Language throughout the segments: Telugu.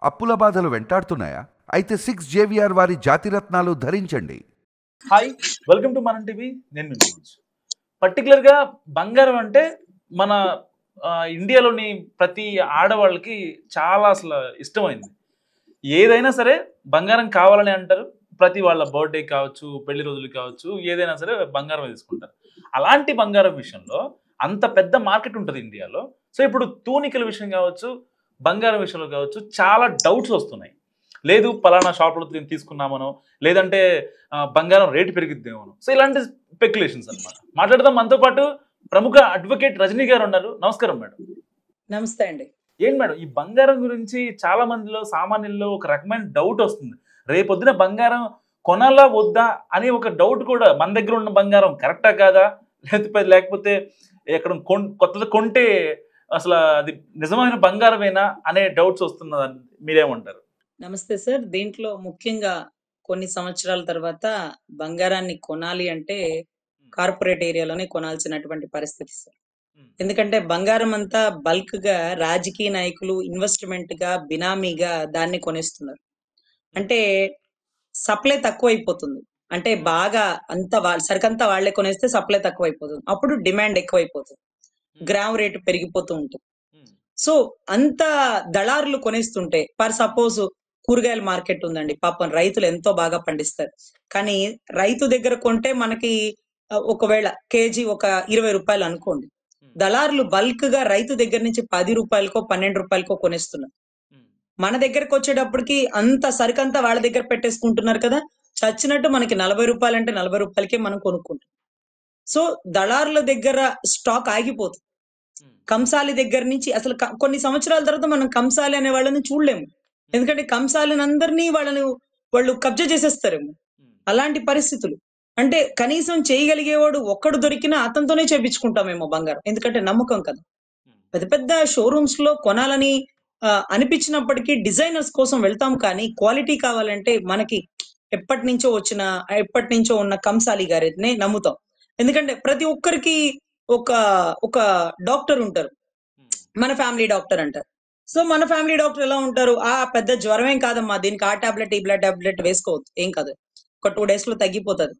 అప్పుల బాధలు వెంటాడుతున్నాయా? అయితే 6 జేవిఆర్ వారి జాతిరత్నాలు ధరించండి. హాయ్, వెల్కమ్ టు మనం టీవీ. నేను మీ మనోజ్. పర్టికులర్గా బంగారం అంటే మన ఇండియాలోని ప్రతి ఆడవాళ్ళకి చాలా అసలు ఇష్టమైంది. ఏదైనా సరే బంగారం కావాలని అంటారు. ప్రతి వాళ్ళ బర్త్డే కావచ్చు, పెళ్లి రోజులు కావచ్చు, ఏదైనా సరే బంగారం తీసుకుంటారు. అలాంటి బంగారం విషయంలో అంత పెద్ద మార్కెట్ ఉంటుంది ఇండియాలో. సో ఇప్పుడు తూనికల విషయం కావచ్చు, బంగారం విషయంలో కావచ్చు, చాలా డౌట్స్ వస్తున్నాయి. లేదు పలానా షాప్లో తీసుకున్నామనో, లేదంటే బంగారం రేటు పెరిగిద్దేమోనో. సో ఇలాంటి స్పెక్యులేషన్స్ అనమాట. మాట్లాడదాం. మనతో పాటు ప్రముఖ అడ్వకేట్ రజనీ గారు ఉన్నారు. నమస్కారం మేడం. నమస్తే అండి. ఏంటి మేడం, ఈ బంగారం గురించి చాలా మందిలో సామాన్యుల్లో ఒక రకమైన డౌట్ వస్తుంది. రేపొద్దున బంగారం కొనాలా వద్దా అనే ఒక డౌట్ కూడా, మన దగ్గర ఉన్న బంగారం కరెక్టా కాదా, లేకపోతే ఎక్కడ కొత్తది కొంటే అసలు అది నిజమైన బంగారమేనా అనే డౌట్స్ వస్తున్నదని మీరేమంటారు? నమస్తే సార్. దీంట్లో ముఖ్యంగా కొన్ని సంవత్సరాల తర్వాత బంగారాన్ని కొనాలి అంటే కార్పొరేట్ ఏరియాలోనే కొనాల్సినటువంటి పరిస్థితి సార్. ఎందుకంటే బంగారం అంతా బల్క్ గా రాజకీయ నాయకులు ఇన్వెస్ట్మెంట్ గా బినామీగా దాన్ని కొనేస్తున్నారు. అంటే సప్లై తక్కువైపోతుంది. అంటే బాగా సరికంతా వాళ్ళే కొనేస్తే సప్లై తక్కువైపోతుంది. అప్పుడు డిమాండ్ ఎక్కువైపోతుంది. గ్రామ్ రేటు పెరిగిపోతూ ఉంటుంది. సో అంత దళారులు కొనేస్తుంటే, సపోజ్ కూరగాయల మార్కెట్ ఉందండి. పాపం రైతులు ఎంతో బాగా పండిస్తారు. కానీ రైతు దగ్గర కొంటే మనకి ఒకవేళ కేజీ ఒక 20 రూపాయలు అనుకోండి. దళారులు బల్క్ గా రైతు దగ్గర నుంచి 10 రూపాయలకో 12 రూపాయలకో కొనేస్తున్నారు. మన దగ్గరకు వచ్చేటప్పటికి అంత సరికంతా వాళ్ళ దగ్గర పెట్టేసుకుంటున్నారు కదా. చచ్చినట్టు మనకి 40 రూపాయలు అంటే 40 రూపాయలకే మనం కొనుక్కుంటాం. సో దళారుల దగ్గర స్టాక్ ఆగిపోతుంది. కంసాలి దగ్గర నుంచి అసలు కొన్ని సంవత్సరాల తర్వాత మనం కంసాలి అనే వాళ్ళని చూడలేము. ఎందుకంటే కంసాలిని అందరినీ వాళ్ళు కబ్జా చేసేస్తారేమో. అలాంటి పరిస్థితులు. అంటే కనీసం చేయగలిగేవాడు ఒక్కడు దొరికినా అతనితోనే చేపించుకుంటామేమో బంగారం. ఎందుకంటే నమ్మకం కదా. పెద్ద పెద్ద షోరూమ్స్ లో కొనాలని అనిపించినప్పటికీ డిజైనర్స్ కోసం వెళ్తాం. కానీ క్వాలిటీ కావాలంటే మనకి ఎప్పటి నుంచో ఉన్న కంసాలి గారినే నమ్ముతాం. ఎందుకంటే ప్రతి ఒక్కరికి ఒక ఒక డాక్టర్ ఉంటారు. మన ఫ్యామిలీ డాక్టర్ అంటారు. సో మన ఫ్యామిలీ డాక్టర్ ఎలా ఉంటారు? పెద్ద జ్వరం ఏం కాదమ్మా, దీనికి ఆ టాబ్లెట్ ఈ బ్లడ్ టాబ్లెట్ వేసుకోవద్దు, ఏం కాదు, ఒక 2 days లో తగ్గిపోతుంది.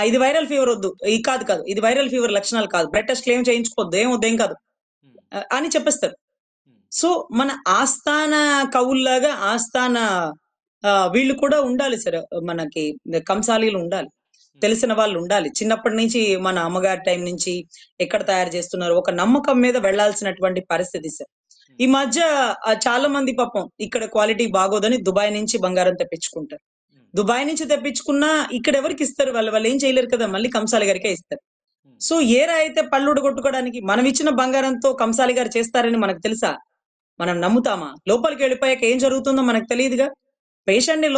ఇది వైరల్ ఫీవర్ వద్దు, కాదు ఇది వైరల్ ఫీవర్ లక్షణాలు కాదు, బ్లడ్ టెస్ట్ ఏం చేయించుకోవద్దు, ఏం కాదు అని చెప్పేస్తారు. సో మన ఆస్థాన కవుల్లాగా ఆస్థాన వీళ్ళు కూడా ఉండాలి సార్. మనకి కంసాలీలు ఉండాలి, తెలిసిన వాళ్ళు ఉండాలి. చిన్నప్పటి నుంచి మన అమ్మగారి టైం నుంచి ఎక్కడ తయారు చేస్తున్నారు ఒక నమ్మకం మీద వెళ్లాల్సినటువంటి పరిస్థితి సార్. ఈ మధ్య చాలా మంది పాపం ఇక్కడ క్వాలిటీ బాగోదని దుబాయ్ నుంచి బంగారం తెప్పించుకుంటారు. దుబాయ్ నుంచి తెప్పించుకున్నా ఇక్కడ ఎవరికి ఇస్తారు? వాళ్ళు ఏం చేయలేరు కదా, మళ్ళీ కంసాలి గారికే ఇస్తారు. సో ఏరా అయితే పళ్ళుడు కొట్టుకోవడానికి మనం ఇచ్చిన బంగారంతో కంసాలి గారు చేస్తారని మనకు తెలుసా? మనం నమ్ముతామా? లోపలికి వెళ్ళిపోయాక ఏం జరుగుతుందో మనకు తెలియదుగా. పేషెంట్ ని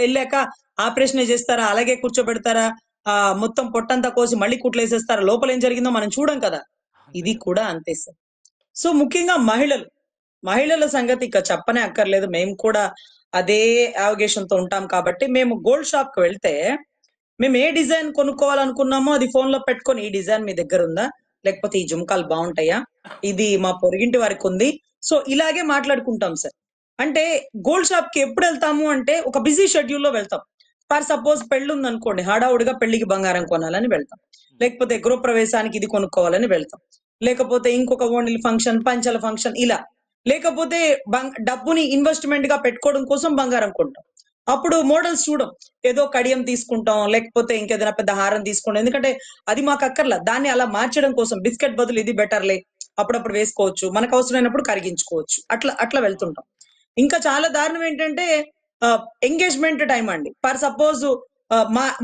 వెళ్ళాక ఆపరేషన్ చేస్తారా, అలాగే కూర్చోబెడతారా, మొత్తం పొట్టంతా కోసి మళ్ళీ కుట్లేసేస్తారా, లోపల ఏం జరిగిందో మనం చూడం కదా. ఇది కూడా అంతే సార్. సో ముఖ్యంగా మహిళల సంగతి ఇక చెప్పనే అక్కర్లేదు. మేము కూడా అదే అవగేషన్ తో ఉంటాం కాబట్టి మేము గోల్డ్ షాప్ కి వెళ్తే మేము ఏ డిజైన్ కొనుక్కోవాలనుకున్నామో అది ఫోన్ లో పెట్టుకొని, ఈ డిజైన్ మీ దగ్గర ఉందా, లేకపోతే ఈ జుంకాలు బాగుంటాయా, ఇది మా పొరుగింటి వారికి ఉంది, సో ఇలాగే మాట్లాడుకుంటాం సార్. అంటే గోల్డ్ షాప్ కి ఎప్పుడు వెళ్తాము అంటే ఒక బిజీ షెడ్యూల్ లో వెళ్తాం. సపోజ్ పెళ్లి ఉంది అనుకోండి, హడావుడిగా పెళ్లికి బంగారం కొనాలని వెళ్తాం. లేకపోతే గృహప్రవేశానికి ఇది కొనుక్కోవాలని వెళ్తాం. లేకపోతే ఇంకొక ఓణిల ఫంక్షన్, పంచల ఫంక్షన్, ఇలా. లేకపోతే డబ్బుని ఇన్వెస్ట్మెంట్ గా పెట్టుకోవడం కోసం బంగారం కొంటాం. అప్పుడు మోడల్స్ చూడం, ఏదో కడియం తీసుకుంటాం, లేకపోతే ఇంకేదైనా పెద్ద హారం తీసుకుంటాం. ఎందుకంటే అది మాకు అక్కర్లా, దాన్ని అలా మార్చడం కోసం బిస్కెట్ బదులు ఇది బెటర్లే, అప్పుడప్పుడు వేసుకోవచ్చు, మనకు అవసరమైనప్పుడు కరిగించుకోవచ్చు, అట్లా వెళ్తుంటాం. ఇంకా చాలా దారుణం ఏంటంటే ఎంగేజ్మెంట్ టైం అండి. సపోజ్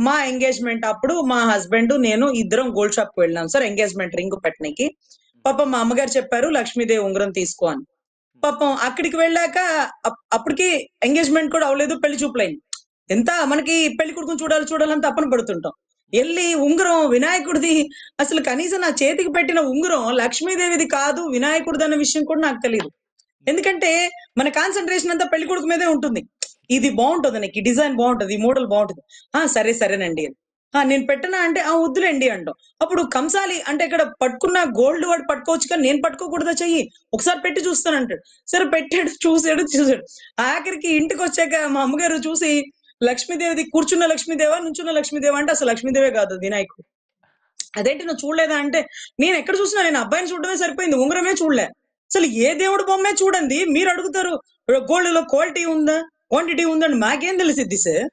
మా ఎంగేజ్మెంట్ అప్పుడు మా హస్బెండ్ నేను ఇద్దరం గోల్డ్ షాప్ కి వెళ్ళాం సార్, ఎంగేజ్మెంట్ రింగ్ పెట్టడానికి. పాపం మా అమ్మగారు చెప్పారు లక్ష్మీదేవి ఉంగరం తీసుకో అని. పాపం అక్కడికి వెళ్ళాక అప్పటికి ఎంగేజ్మెంట్ కూడా అవ్వలేదు, పెళ్లి చూపులైంది. ఎంత మనకి పెళ్లి కొడుకుని చూడాలని తప్పన పడుతుంటాం. వెళ్ళి ఉంగరం వినాయకుడిది, అసలు కనీసం నా చేతికి పెట్టిన ఉంగరం లక్ష్మీదేవిది కాదు, వినాయకుడిది అన్న విషయం కూడా నాకు తెలియదు. ఎందుకంటే మన కాన్సన్ట్రేషన్ అంతా పెళ్లి కొడుకు మీదే ఉంటుంది. ఇది బాగుంటుంది, నీకు ఈ డిజైన్ బాగుంటుంది, ఈ మోడల్ బాగుంటుంది, సరేనండి. నేను పెట్టనా అంటే, వద్దులేండి అంటాం. అప్పుడు కంసాలి అంటే ఇక్కడ పట్టుకున్న గోల్డ్ వాడు పట్టుకోవచ్చు కానీ నేను పట్టుకోకూడదా చెయ్యి? ఒకసారి పెట్టి చూస్తానంటాడు. సరే పెట్టాడు, చూసాడు. ఆఖరికి ఇంటికొచ్చాక మా అమ్మగారు చూసి లక్ష్మీదేవిది కూర్చున్న లక్ష్మీదేవా? నుంచున్న లక్ష్మీదేవా? అంటే అసలు లక్ష్మీదేవే కాదు అది వినాయకుడు. అదేంటి నువ్వు చూడలేదా అంటే, నేనెక్కడ చూసినా నేను అబ్బాయిని చూడడమే సరిపోయింది. ఉంగరమే చూడలే. అసలు ఏ దేవుడి బొమ్మే చూడండి. మీరడుగుతారు గోల్డ్‌లో క్వాలిటీ ఉందా? క్వాంటిటీ ఉందా? అని మాకేం తెలిసిద్ది సార్?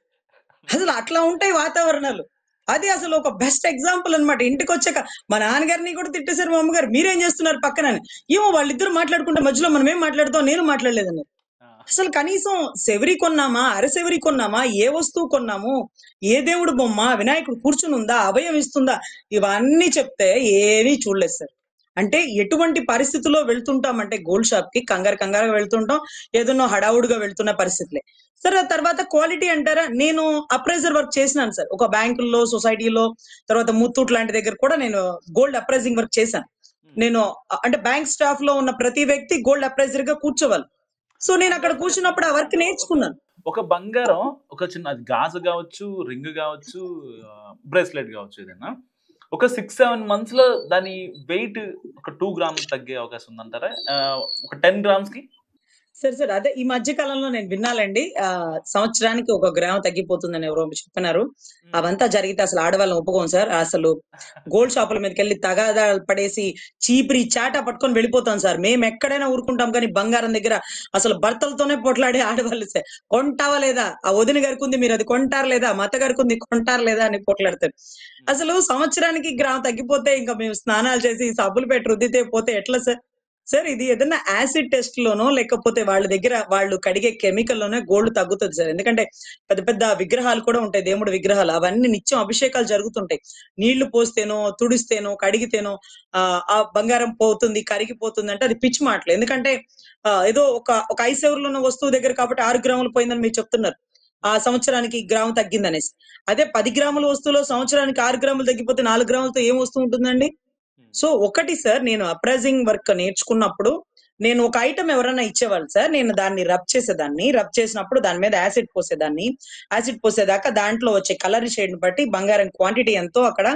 అసలు అట్లా ఉంటాయి వాతావరణాలు. అది అసలు ఒక బెస్ట్ ఎగ్జాంపుల్ అన్నమాట. ఇంటికొచ్చాక మా నాన్నగారిని కూడా తిట్టేసారు మా అమ్మగారు. మీరేం చేస్తున్నారు పక్కన అని. ఏమో వాళ్ళిద్దరూ మాట్లాడుకుంటే మధ్యలో మనమేం మాట్లాడతాం? నేను మాట్లాడలేదన్నారు. అసలు కనీసం సెవరి కొన్నామా? అరసెవరి కొన్నామా? ఏ వస్తువు కొన్నాము? ఏ దేవుడి బొమ్మ? వినాయకుడు కూర్చునుందా? అభయం ఇస్తుందా? ఇవన్నీ చెప్తే ఏమీ చూడలేదు సార్. అంటే ఎటువంటి పరిస్థితిలో వెళ్తుంటామంటే గోల్డ్ షాప్‌కి కంగారుగా వెళ్తుంటాం. ఏదన్నా హడావుడిగా వెళ్తున్న పరిస్థితులే. సరే ఆ తర్వాత క్వాలిటీ అంటారా? నేను అప్రైజర్ వర్క్ చేసినాను సార్. ఒక బ్యాంకుల్లో, సొసైటీలో తర్వాత ముత్తూట్ లాంటి దగ్గర కూడా నేను గోల్డ్ అప్రైజింగ్ వర్క్ చేశాను. నేను అంటే బ్యాంక్ స్టాఫ్‌లో ఉన్న ప్రతి వ్యక్తి గోల్డ్ అప్రైజర్‌గా కూర్చోవాలి. సో నేనక్కడ కూర్చున్నప్పుడు ఆ వర్క్ నేర్చుకున్నాను. ఒక బంగారం ఒక చిన్న అది గాజు కావచ్చు, రింగ్ కావచ్చు, బ్రేస్లెట్ కావచ్చు ఏదైనా. ఒక 6-7 మంత్స్ లో దాని వెయిట్ ఒక 2 గ్రామ్స్ తగ్గే అవకాశం ఉందంటారా? ఒక 10 గ్రామ్స్ కి సరే. అదే ఈ మధ్య కాలంలో నేను విన్నాలండి. సంవత్సరానికి 1 గ్రాము తగ్గిపోతుందని ఎవరో చెప్పినారు. అవంతా జరిగితే అసలు ఆడవాళ్ళని ఒప్పుకోము సార్. అసలు గోల్డ్ షాపుల మీదకెళ్ళి తగాదాలు పడేసి చీపిరి చాటా పట్టుకొని వెళ్ళిపోతాం సార్. మేమెక్కడైనా ఊరుకుంటాం కానీ బంగారం దగ్గర అసలు భర్తలతోనే పోట్లాడే ఆడవాళ్ళు సార్. కొంటావా లేదా? ఆ వదిన గారికుంది మీరు అది కొంటారా లేదా? మా అత్తగారికుంది కొంటారా లేదా? అని పోట్లాడతారు. అసలు సంవత్సరానికి గ్రాము తగ్గిపోతే ఇంకా మేము స్నానాలు చేసి సబ్బులు పెట్టి రుద్దితే పోతే ఎట్లా సార్? సార్ ఇది ఏదన్నా యాసిడ్ టెస్ట్ లోనో లేకపోతే వాళ్ళ దగ్గర వాళ్ళు కడిగే కెమికల్ లోనే గోల్డ్ తగ్గుతది సార్. ఎందుకంటే పెద్ద పెద్ద విగ్రహాలు కూడా ఉంటాయి. దేవుడి విగ్రహాలు. అవన్నీ నిత్యం అభిషేకాలు జరుగుతుంటాయి. నీళ్లు పోస్తేనో, తుడిస్తేనో, కడిగితేనో ఆ బంగారం పోతుంది, కరిగిపోతుంది అంటే అది పిచ్చి మాటలు. ఎందుకంటే ఏదో ఒక ఐసేవరిలో ఉన్న వస్తువు దగ్గర కాబట్టి 6 గ్రాములు పోయిందని మీరు చెప్తున్నారు. ఆ సంవత్సరానికి గ్రాము తగ్గిందనేసి. అదే 10 గ్రాముల వస్తువులో సంవత్సరానికి 6 గ్రాములు తగ్గిపోతే 4 గ్రాములతో ఏం వస్తువు ఉంటుందండి? సో ఒకటి సార్ నేను అప్రైజింగ్ వర్క్ నేర్చుకున్నప్పుడు నేను ఒక ఐటెమ్ ఎవరైనా ఇచ్చేవాళ్ళు సార్. నేను దాన్ని రబ్ చేసేదాన్ని. రబ్ చేసినప్పుడు దాని మీద యాసిడ్ పోసేదాన్ని. యాసిడ్ పోసేదాకా దాంట్లో వచ్చే కలర్ షేడ్‌ని బట్టి బంగారం క్వాంటిటీ ఎంతో అక్కడ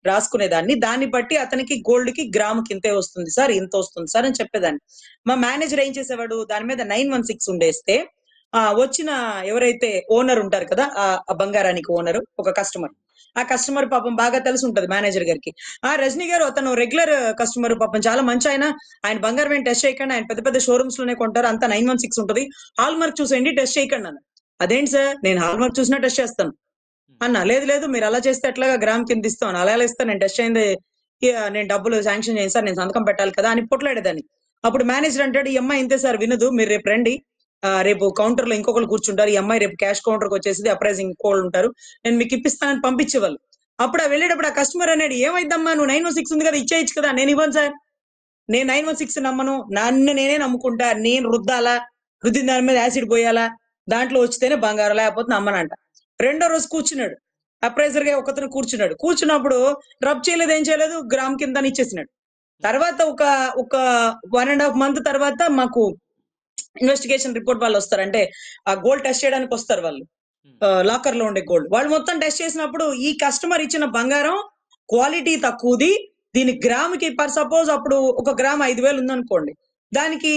రాసుకునేదాన్ని. దాన్ని బట్టి అతనికి గోల్డ్‌కి గ్రాముకి ఇంతే వస్తుంది సార్, ఇంత వస్తుంది సార్ అని చెప్పేదాన్ని. మా మేనేజర్ ఏం చేసేవాడు దాని మీద 916 ఉండేస్తే వచ్చిన ఎవరైతే ఓనర్ ఉంటారు కదా! ఆ బంగారానికి ఓనరు ఒక కస్టమర్. ఆ కస్టమర్ పాపం బాగా తెలిసుంటది మేనేజర్ గారికి. రజనీ గారు అతను రెగ్యులర్ కస్టమర్ పాపం చాలా మంచాయన. ఆయన బంగారం ఏం టెస్ట్ చేయకండి. ఆయన పెద్ద పెద్ద షోరూమ్స్ లోనే కొంటారు. అంతా 916 ఉంటది. హాల్ మార్క్ చూసేయండి టెస్ట్ చేయకండి అన్నారు. అదేంటి సార్ నేను హాల్ మార్క్ చూసినా టెస్ట్ చేస్తాను. అన్నా లేదు మీరు అలా చేస్తే ఎట్లాగా గ్రామ్ కింద ఇస్తాం. అలా ఎలా ఇస్తాను నేను టెస్ట్ అయింది నేను డబ్బులు శాంక్షన్ చేయను సార్. నేను సంతకం పెట్టాలి కదా! అని పొట్లాడేదాన్ని. అప్పుడు మేనేజర్ అంటాడు, "ఈ అమ్మాయి ఇంతే సార్ వినదు. మీరు రేపు రండి. రేపు కౌంటర్‌లో ఇంకొకళ్ళు కూర్చుంటారు. ఈ అమ్మాయి రేపు క్యాష్ కౌంటర్‌కి వచ్చేసిద్ది. అప్రైజింగ్ ఇంకోళ్ళుంటారు. నేను మీకు ఇప్పిస్తానని" పంపించేవాళ్ళు. అప్పుడు వెళ్ళేటప్పుడు ఆ కస్టమర్ అన్నాడు, "ఏమైద్దమ్మా నువ్వు 916 ఉంది కదా! ఇచ్చేయొచ్చు కదా!" "నేను ఇవ్వను సార్. నేను 916 నమ్మను. నన్ను నేనే నమ్ముకుంటా. నేను రుద్దాలా? రుద్దిన దాని మీద యాసిడ్ పోయాలా? దాంట్లో వచ్చితేనే బంగారం లేకపోతే నమ్మనంట." రెండో రోజు కూర్చున్నాడు. అప్రైజర్‌గా ఒకతను కూర్చున్నాడు. కూర్చున్నప్పుడు రబ్ చేయలేదు, ఏం చేయలేదు. గ్రామ్ కింతని ఇచ్చేసినాడు. తర్వాత ఒక 1 ½ మంత్ తర్వాత మాకు ఇన్వెస్టిగేషన్ రిపోర్ట్ వాళ్ళొస్తారు. అంటే ఆ గోల్డ్ టెస్ట్ చేయడానికొస్తారు వాళ్ళు. లాకర్‌లో ఉండే గోల్డ్. వాళ్ళు మొత్తం టెస్ట్ చేసినప్పుడు ఈ కస్టమర్ ఇచ్చిన బంగారం క్వాలిటీ తక్కువది. దీని గ్రామ్‌కి సపోజ్ అప్పుడు ఒక గ్రామ్ 5,000 ఉందనుకోండి. దానికి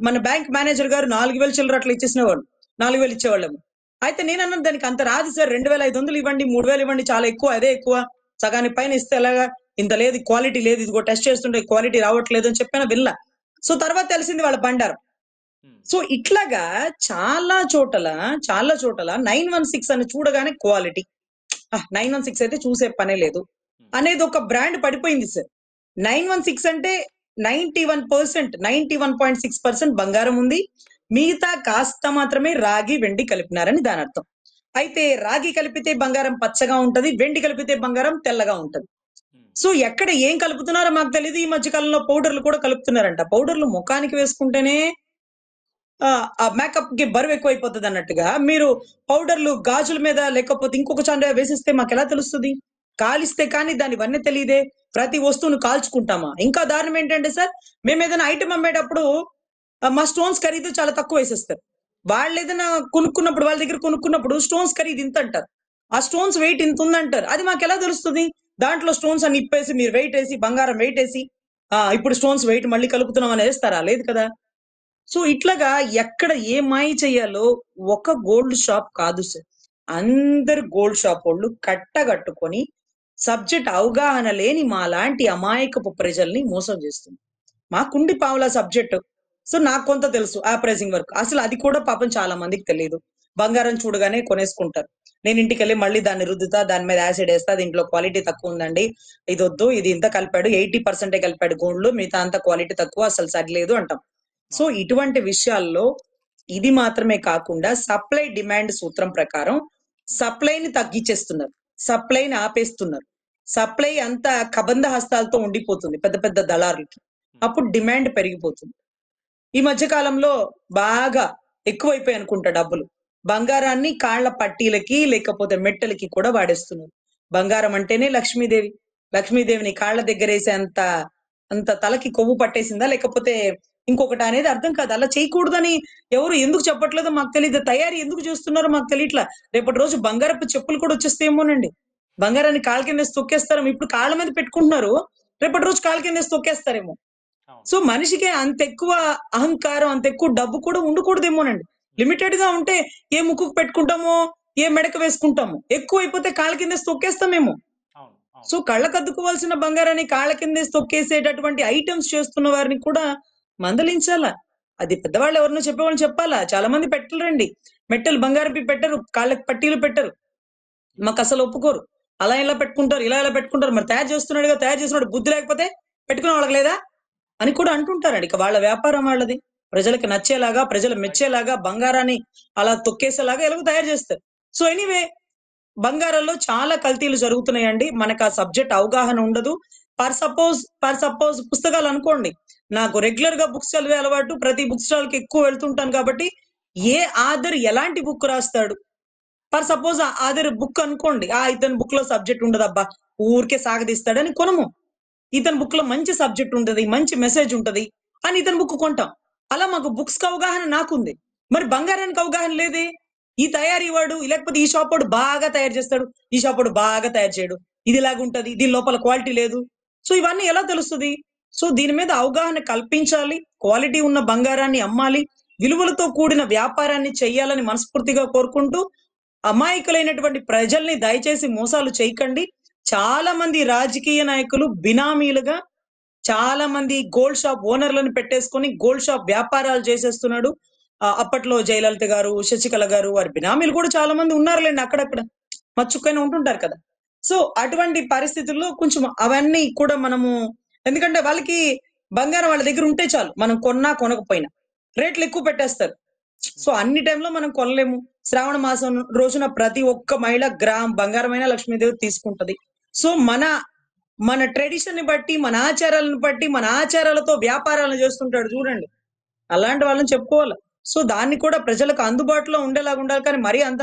మన బ్యాంక్ మేనేజర్ గారు 4,000 చిల్లర అట్లా ఇచ్చేసినవాడు. 4,000 ఇచ్చేవాళ్ళేమో. అయితే నేనన్నాను దానికి అంత రాదు సార్ 2,500 ఇవ్వండి, 3,000 ఇవ్వండి చాలా ఎక్కువ అదే ఎక్కువ. సగానికి పైన ఇస్తే ఎలాగా? ఇంత లేదు క్వాలిటీ లేదు. ఇదిగో టెస్ట్ చేస్తుంటే క్వాలిటీ రావట్లేదు అని చెప్పినా వినలా. సో తర్వాత తెలిసింది వాళ్ళ బండారం. సో ఇట్లాగా చాలా చోటల 916 అని చూడగానే క్వాలిటీ. 916 అయితే చూసే పనే లేదు. అనేది ఒక బ్రాండ్ పడిపోయింది సార్. 916 అంటే 91%, 91.6% బంగారం ఉంది. మిగతా కాస్త మాత్రమే రాగి, వెండి కలిపినారని దానర్థం. అయితే రాగి కలిపితే బంగారం పచ్చగా ఉంటది. వెండి కలిపితే బంగారం తెల్లగా ఉంటది. సో ఎక్కడ ఏం కలుపుతున్నారో మాకు తెలీదు. ఈ మధ్య కాలంలో పౌడర్‌లు కూడా కలుపుతున్నారంట. పౌడర్‌లు ముఖానికి వేసుకుంటేనే ఆ మేకప్‌కి బరువెక్కువైపోతదన్నట్టుగా మీరు పౌడర్‌లు గాజుల మీద లేకపోతే ఇంకొక చాండ వేసిస్తే మాకెలా తెలుస్తది? కాలిస్తే కానీ దాని వన్నె తెలీదే. ప్రతి వస్తువును కాల్చుకుంటామా? ఇంకా దారుణం ఏంటంటే సార్, మేమేదైనా ఐటెమ్ అమ్మేటప్పుడు మా స్టోన్స్ ఖరీదు చాలా తక్కువేసేస్తారు. వాళ్ళేదైనా కొనుక్కున్నప్పుడు వాళ్ళ దగ్గర కొనుక్కున్నప్పుడు స్టోన్స్ ఖరీదు ఇంతంటారు. ఆ స్టోన్స్ వెయిట్ ఇంత ఉందంటారు. అది మాకు ఎలా తెలుస్తుంది? దాంట్లో స్టోన్స్ అని ఇప్పేసి మీరు వెయిట్ వేసి బంగారం వెయిట్ వేసి ఇప్పుడు స్టోన్స్ వెయిట్ మళ్ళీ కలుపుతున్నాం అని వేస్తారా? లేదు కదా. సో ఇట్లాగా ఎక్కడ ఏ మాయ చెయ్యాలో ఒక గోల్డ్ షాప్ కాదు సార్. అందరు గోల్డ్ షాప్ వాళ్ళు కట్టగట్టుకొని సబ్జెక్ట్ అవగాహన లేని మాలాంటి అమాయకపు ప్రజల్ని మోసం చేస్తుంది. మాకుండి పావులా సబ్జెక్ట్. సో నాకు కొంత తెలుసు ఆ ప్రైసింగ్ వర్క్. అసలు అది కూడా పాపం చాలా మందికి తెలియదు. బంగారం చూడగానే కొనేసుకుంటారు. నేను ఇంటికెళ్ళి మళ్ళీ దాన్ని రుద్దుతా, దాని మీద యాసిడ్ వేస్తా, దీంట్లో క్వాలిటీ తక్కువ ఉందండి, ఇది వద్దు, ఇది ఇంత కలిపాడు, 80% కలిపాడు గోల్డ్, మిగతా అంత క్వాలిటీ తక్కువ, అసలు సరిలేదు అంటాం. సో ఇటువంటి విషయాల్లో ఇది మాత్రమే కాకుండా సప్లై డిమాండ్ సూత్రం ప్రకారం సప్లైని తగ్గించేస్తున్నారు, సప్లైని ఆపేస్తున్నారు. సప్లై అంతా కబంధ హస్తాలతో ఉండిపోతుంది పెద్ద పెద్ద దళారులకి. అప్పుడు డిమాండ్ పెరిగిపోతుంది. ఈ మధ్య కాలంలో బాగా ఎక్కువైపోయి అనుకుంటా డబ్బులు. బంగారాన్ని కాళ్ల పట్టీలకి లేకపోతే మెట్టలకి కూడా వాడేస్తున్నారు. బంగారం అంటేనే లక్ష్మీదేవి. లక్ష్మీదేవిని కాళ్ల దగ్గర వేసే అంత అంత తలకి కొవ్వు పట్టేసిందా, లేకపోతే ఇంకొకటి అనేది అర్థం కాదు. అలా చేయకూడదని ఎవరు ఎందుకు చెప్పట్లేదో మాకు తెలియదు. తయారీ ఎందుకు చేస్తున్నారో మాకు తెలియట్లా. రేపటి రోజు బంగారపు చెప్పులు కూడా వచ్చేస్తేమోనండి. బంగారాన్ని కాళ్ళ కింద తొక్కేస్తారేమో. ఇప్పుడు కాళ్ళ మీద పెట్టుకుంటున్నారు, రేపటి రోజు కాళ్ళ కింద తొక్కేస్తారేమో. సో మనిషికి అంత ఎక్కువ అహంకారం, అంత ఎక్కువ డబ్బు కూడా ఉండకూడదేమోనండి. లిమిటెడ్ గా ఉంటే ఏ ముక్కుకు పెట్టుకుంటామో, ఏ మెడకు వేసుకుంటామో. ఎక్కువ అయిపోతే కాళ్ళ కింద తొక్కేస్తామేమో. సో కళ్ళకద్దుకోవాల్సిన బంగారాన్ని కాళ్ళ కింద తొక్కేసేటటువంటి ఐటమ్స్ చేస్తున్న వారిని కూడా మందలించాలా. అది పెద్దవాళ్ళు ఎవరినో చెప్పేవాళ్ళు చెప్పాలా. చాలా మంది పెట్టలేరండి, మెట్టలు బంగారపి పెట్టరు, కాళ్ళకి పట్టీలు పెట్టరు. మాకు అసలు ఒప్పుకోరు. అలా ఇలా పెట్టుకుంటారు, ఇలా ఇలా పెట్టుకుంటారు. మరి తయారు చేస్తున్నాడుగా, తయారు చేస్తున్నాడు, బుద్ధి లేకపోతే పెట్టుకునే వాళ్ళకి లేదా అని కూడా అంటుంటారండి. ఇక వాళ్ళ వ్యాపారం వాళ్ళది. ప్రజలకు నచ్చేలాగా, ప్రజలు మెచ్చేలాగా బంగారాన్ని అలా తొక్కేసేలాగా ఎలాగో తయారు చేస్తారు. సో ఎనీవే, బంగారంలో చాలా కల్తీలు జరుగుతున్నాయండి. మనకు ఆ సబ్జెక్ట్ అవగాహన ఉండదు. ఫర్ సపోజ్ పుస్తకాలు అనుకోండి. నాకు రెగ్యులర్ గా బుక్స్ చదివే అలవాటు, ప్రతి బుక్ స్టాల్ కి ఎక్కువ వెళ్తుంటాను కాబట్టి ఏ ఆథర్ ఎలాంటి బుక్ రాస్తాడు, ఫర్ సపోజ్ ఆథర్ బుక్ అనుకోండి, ఇతని బుక్ లో సబ్జెక్ట్ ఉండదబ్బా, ఊరికే సాగదీస్తాడని కొనము. ఇతని బుక్ లో మంచి సబ్జెక్ట్ ఉంటది, మంచి మెసేజ్ ఉంటది అని ఇతని బుక్ కొంటాం. అలా మాకు బుక్స్ కి అవగాహన నాకుంది. మరి బంగారానికి అవగాహన లేదే. ఈ తయారీ వాడు లేకపోతే ఈ షాప్ వాడు బాగా తయారు చేస్తాడు, ఈ షాప్ వాడు బాగా తయారు చేయడు, ఇది ఇలాగుంటది, దీని లోపల క్వాలిటీ లేదు. సో ఇవన్నీ ఎలా తెలుస్తుంది? సో దీని మీద అవగాహన కల్పించాలి. క్వాలిటీ ఉన్న బంగారాన్ని అమ్మాలి, విలువలతో కూడిన వ్యాపారాన్ని చెయ్యాలని మనస్ఫూర్తిగా కోరుకుంటూ, అమాయకులైనటువంటి ప్రజల్ని దయచేసి మోసాలు చేయకండి. చాలా మంది రాజకీయ నాయకులు బినామీలుగా చాలా మంది గోల్డ్ షాప్ ఓనర్లను పెట్టేసుకొని గోల్డ్ షాప్ వ్యాపారాలు చేసేస్తున్నాడు. అప్పట్లో జయలలిత గారు, శశికళ గారు, వారి బినామీలు కూడా చాలా మంది ఉన్నారులేండి అక్కడక్కడ, మచ్చుకైనా ఉంటుంటారు కదా. సో అటువంటి పరిస్థితుల్లో కొంచెం అవన్నీ కూడా మనము, ఎందుకంటే వాళ్ళకి బంగారం వాళ్ళ దగ్గర ఉంటే చాలు, మనం కొన్నా కొనకపోయినా రేట్లు ఎక్కువ పెట్టేస్తారు. సో అన్ని టైంలో మనం కొనలేము. శ్రావణ మాసం రోజున ప్రతి ఒక్క మహిళ గ్రామ్ బంగారమైన లక్ష్మీదేవి తీసుకుంటది. సో మన ట్రెడిషన్ ని బట్టి, మన ఆచారాలను బట్టి, మన ఆచారాలతో వ్యాపారాలను చేస్తుంటాడు చూడండి, అలాంటి వాళ్ళని చెప్పుకోవాలి. సో దాన్ని కూడా ప్రజలకు అందుబాటులో ఉండేలాగా ఉండాలి. కానీ మరీ అంత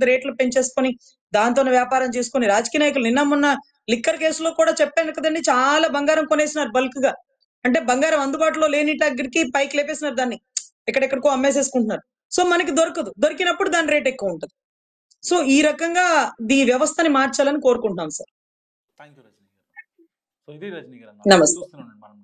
రేట్లు పెంచేసుకొని దాంతో వ్యాపారం చేసుకొని రాజకీయ నాయకులు, నిన్న మొన్న లిక్కర్ కేసులో కూడా చెప్పాను కదండి, చాలా బంగారం కొనేసినారు బల్క్ గా. అంటే బంగారం అందుబాటులో లేని దగ్గరికి పైకి లేపేసినారు, దాన్ని ఎక్కడెక్కడికో అమ్మేసేసుకుంటున్నారు. సో మనకి దొరకదు, దొరికినప్పుడు దాని రేట్ ఎక్కువ ఉంటుంది. సో ఈ రకంగా ఈ వ్యవస్థని మార్చాలని కోరుకుంటున్నాం సార్. థ్యాంక్ యూ రజనీ గారు. సో ఇది రజనీ గారు నమస్తే. చూస్తున్నాం మనం